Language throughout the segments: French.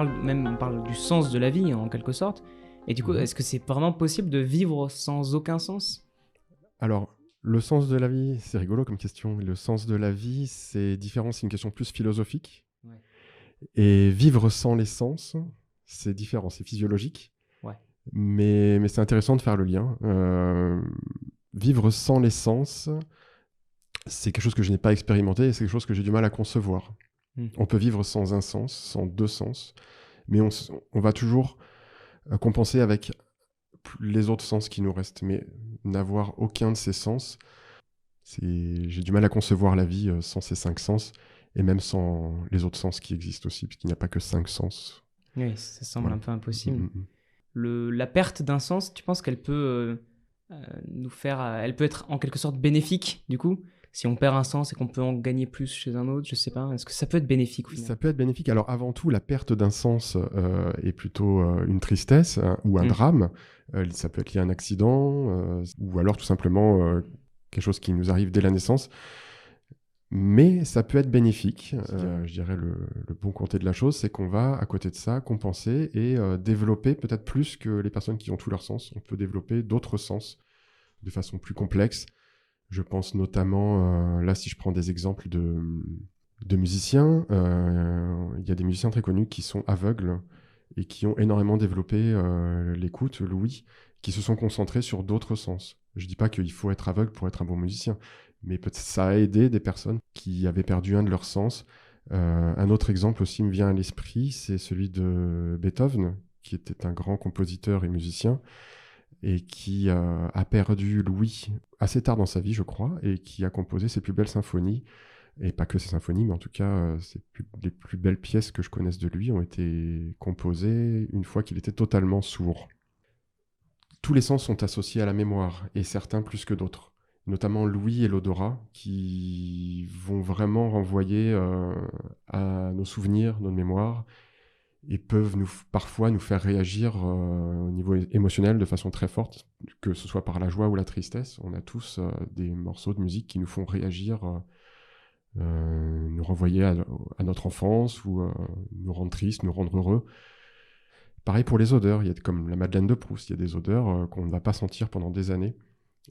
on parle du sens de la vie en quelque sorte. Et du coup, est-ce que c'est vraiment possible de vivre sans aucun sens ? Alors, le sens de la vie, c'est rigolo comme question. Le sens de la vie, c'est différent, c'est une question plus philosophique. Ouais. Et vivre sans les sens, c'est différent, c'est physiologique. Ouais. Mais c'est intéressant de faire le lien. Vivre sans les sens, c'est quelque chose que je n'ai pas expérimenté et c'est quelque chose que j'ai du mal à concevoir. On peut vivre sans un sens, sans deux sens, mais on va toujours compenser avec les autres sens qui nous restent. Mais n'avoir aucun de ces sens, j'ai du mal à concevoir la vie sans ces 5 sens, et même sans les autres sens qui existent aussi, puisqu'il n'y a pas que 5 sens. Oui, ça semble un peu impossible. Mm, mm, La perte d'un sens, tu penses qu'elle peut elle peut être en quelque sorte bénéfique, du coup ? Si on perd un sens et qu'on peut en gagner plus chez un autre, je sais pas, est-ce que ça peut être bénéfique au final ? Ça peut être bénéfique. Alors avant tout, la perte d'un sens est plutôt une tristesse ou un drame. Ça peut être lié à un accident ou alors tout simplement quelque chose qui nous arrive dès la naissance. Mais ça peut être bénéfique. Je dirais le bon côté de la chose, c'est qu'on va à côté de ça compenser et développer peut-être plus que les personnes qui ont tous leurs sens. On peut développer d'autres sens de façon plus complexe. Je pense notamment, là si je prends des exemples de musiciens, il y a des musiciens très connus qui sont aveugles et qui ont énormément développé l'écoute, l'ouïe, qui se sont concentrés sur d'autres sens. Je dis pas qu'il faut être aveugle pour être un bon musicien, mais peut-être ça a aidé des personnes qui avaient perdu un de leurs sens. Un autre exemple aussi me vient à l'esprit, c'est celui de Beethoven, qui était un grand compositeur et musicien, et qui a perdu l'ouïe assez tard dans sa vie, je crois, et qui a composé ses plus belles symphonies. Et pas que ses symphonies, mais en tout cas, les plus belles pièces que je connaisse de lui ont été composées une fois qu'il était totalement sourd. Tous les sens sont associés à la mémoire, et certains plus que d'autres, notamment l'ouïe et l'odorat, qui vont vraiment renvoyer à nos souvenirs, nos mémoires, et peuvent parfois nous faire réagir au niveau émotionnel de façon très forte, que ce soit par la joie ou la tristesse. On a tous des morceaux de musique qui nous font réagir, nous renvoyer à notre enfance ou nous rendre tristes, nous rendre heureux. Pareil pour les odeurs, il y a comme la Madeleine de Proust, il y a des odeurs qu'on ne va pas sentir pendant des années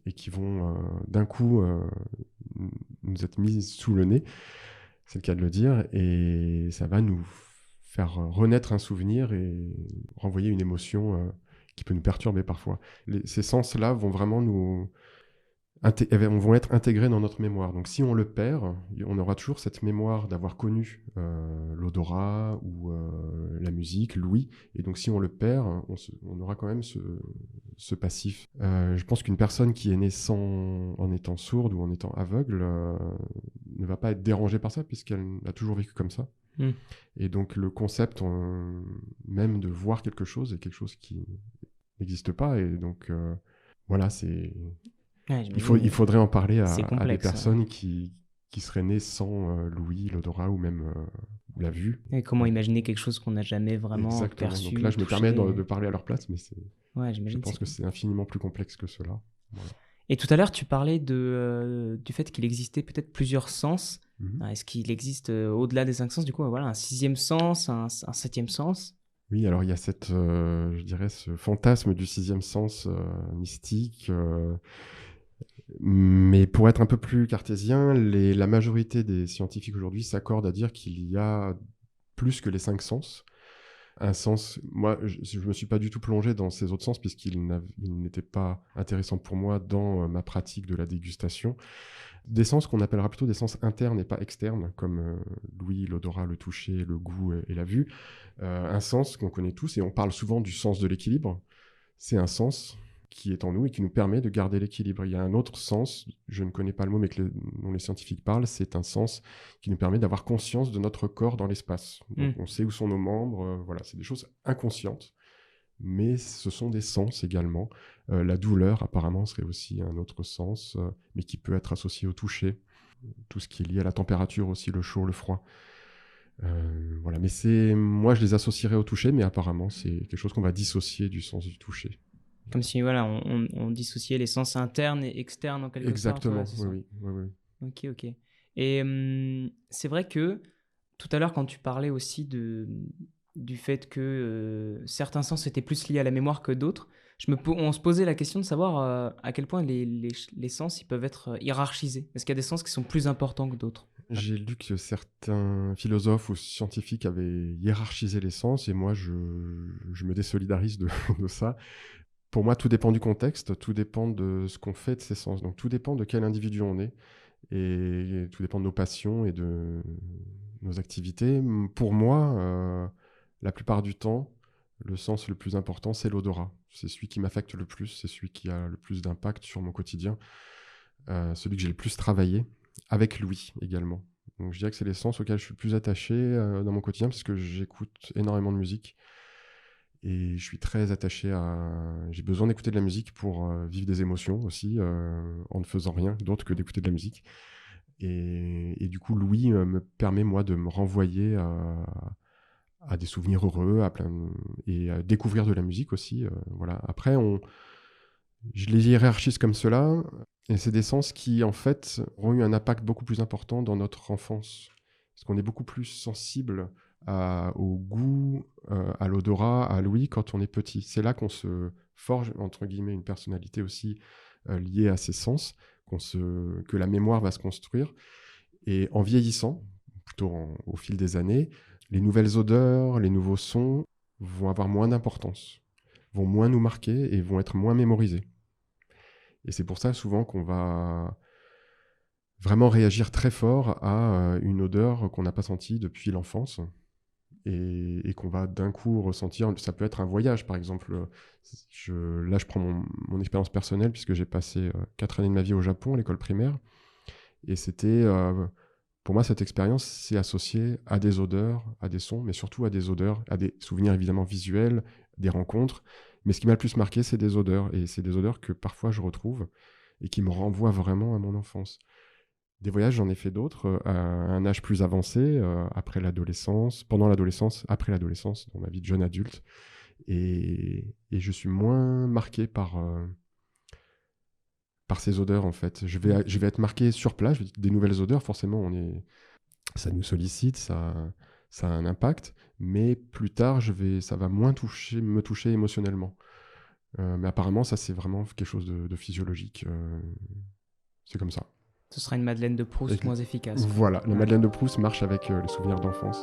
et qui vont d'un coup nous être mises sous le nez, c'est le cas de le dire, et ça va nous faire renaître un souvenir et renvoyer une émotion qui peut nous perturber parfois. Ces sens-là vont vraiment vont être intégrés dans notre mémoire. Donc si on le perd, on aura toujours cette mémoire d'avoir connu l'odorat ou la musique, l'ouïe. Et donc si on le perd, on aura quand même ce passif. Je pense qu'une personne qui est née en étant sourde ou en étant aveugle ne va pas être dérangée par ça puisqu'elle a toujours vécu comme ça. Et donc le concept même de voir quelque chose est quelque chose qui n'existe pas. Et donc voilà, c'est... Ouais, il faudrait en parler à des complexe, personnes qui seraient nées sans l'ouïe, l'odorat ou même la vue. Et comment imaginer quelque chose qu'on n'a jamais vraiment Exactement. perçu, Donc là, je me permets de parler à leur place, mais je pense que c'est infiniment plus complexe que cela. Voilà. Et tout à l'heure, tu parlais du fait qu'il existait peut-être plusieurs sens. Est-ce qu'il existe au-delà des 5 sens, du coup, voilà, un 6e sens, un 7e sens ? Oui, alors il y a je dirais, ce fantasme du 6e sens mystique. Mais pour être un peu plus cartésien, la majorité des scientifiques aujourd'hui s'accordent à dire qu'il y a plus que les 5 sens. Un sens, moi, je me suis pas du tout plongé dans ces autres sens puisqu'ils n'étaient pas intéressants pour moi dans ma pratique de la dégustation. Des sens qu'on appellera plutôt des sens internes et pas externes, comme l'ouïe, l'odorat, le toucher, le goût et la vue. Un sens qu'on connaît tous, et on parle souvent du sens de l'équilibre. C'est un sens qui est en nous et qui nous permet de garder l'équilibre. Il y a un autre sens, je ne connais pas le mot, mais dont les scientifiques parlent, c'est un sens qui nous permet d'avoir conscience de notre corps dans l'espace. Donc on sait où sont nos membres, voilà, c'est des choses inconscientes, mais ce sont des sens également. La douleur, apparemment, serait aussi un autre sens, mais qui peut être associé au toucher. Tout ce qui est lié à la température aussi, le chaud, le froid. Voilà, mais moi je les associerais au toucher, mais apparemment c'est quelque chose qu'on va dissocier du sens du toucher. Comme si voilà, on dissociait les sens internes et externes en quelque sorte. Exactement, Ouais, oui. Ok. Et c'est vrai que tout à l'heure, quand tu parlais aussi du fait que certains sens étaient plus liés à la mémoire que d'autres. On se posait la question de savoir à quel point les sens ils peuvent être hiérarchisés. Est-ce qu'il y a des sens qui sont plus importants que d'autres? J'ai lu que certains philosophes ou scientifiques avaient hiérarchisé les sens et moi, je me désolidarise de, de ça. Pour moi, tout dépend du contexte, tout dépend de ce qu'on fait de ces sens. Donc, tout dépend de quel individu on est et tout dépend de nos passions et de nos activités. Pour moi, la plupart du temps, le sens le plus important, c'est l'odorat. C'est celui qui m'affecte le plus, c'est celui qui a le plus d'impact sur mon quotidien, celui que j'ai le plus travaillé, avec l'ouïe également. Donc je dirais que c'est les sens auxquels je suis le plus attaché dans mon quotidien, parce que j'écoute énormément de musique. Et je suis très attaché à... J'ai besoin d'écouter de la musique pour vivre des émotions aussi, en ne faisant rien d'autre que d'écouter de la musique. Et du coup, l'ouïe me permet, moi, de me renvoyer à des souvenirs heureux, et à découvrir de la musique aussi. Voilà. Après, je les hiérarchise comme cela, et c'est des sens qui, en fait, ont eu un impact beaucoup plus important dans notre enfance. Parce qu'on est beaucoup plus sensible au goût, à l'odorat, à l'ouïe quand on est petit. C'est là qu'on se forge, entre guillemets, une personnalité aussi liée à ces sens, que la mémoire va se construire. Et en vieillissant, plutôt au fil des années, les nouvelles odeurs, les nouveaux sons vont avoir moins d'importance, vont moins nous marquer et vont être moins mémorisés. Et c'est pour ça souvent qu'on va vraiment réagir très fort à une odeur qu'on n'a pas sentie depuis l'enfance et qu'on va d'un coup ressentir. Ça peut être un voyage, par exemple. Là, je prends mon expérience personnelle puisque j'ai passé 4 années de ma vie au Japon, à l'école primaire. Et c'était... pour moi, cette expérience, c'est associé à des odeurs, à des sons, mais surtout à des odeurs, à des souvenirs évidemment visuels, des rencontres. Mais ce qui m'a le plus marqué, c'est des odeurs. Et c'est des odeurs que parfois je retrouve et qui me renvoient vraiment à mon enfance. Des voyages, j'en ai fait d'autres à un âge plus avancé, après l'adolescence, pendant l'adolescence, après l'adolescence, dans ma vie de jeune adulte. Et je suis moins marqué par ces odeurs, en fait. Je vais être marqué sur place, des nouvelles odeurs, forcément, ça nous sollicite, ça a un impact, mais plus tard, ça va moins me toucher émotionnellement. Mais apparemment, ça, c'est vraiment quelque chose de physiologique. C'est comme ça. Ce sera une Madeleine de Proust moins efficace. Voilà, la Madeleine de Proust marche avec les souvenirs d'enfance.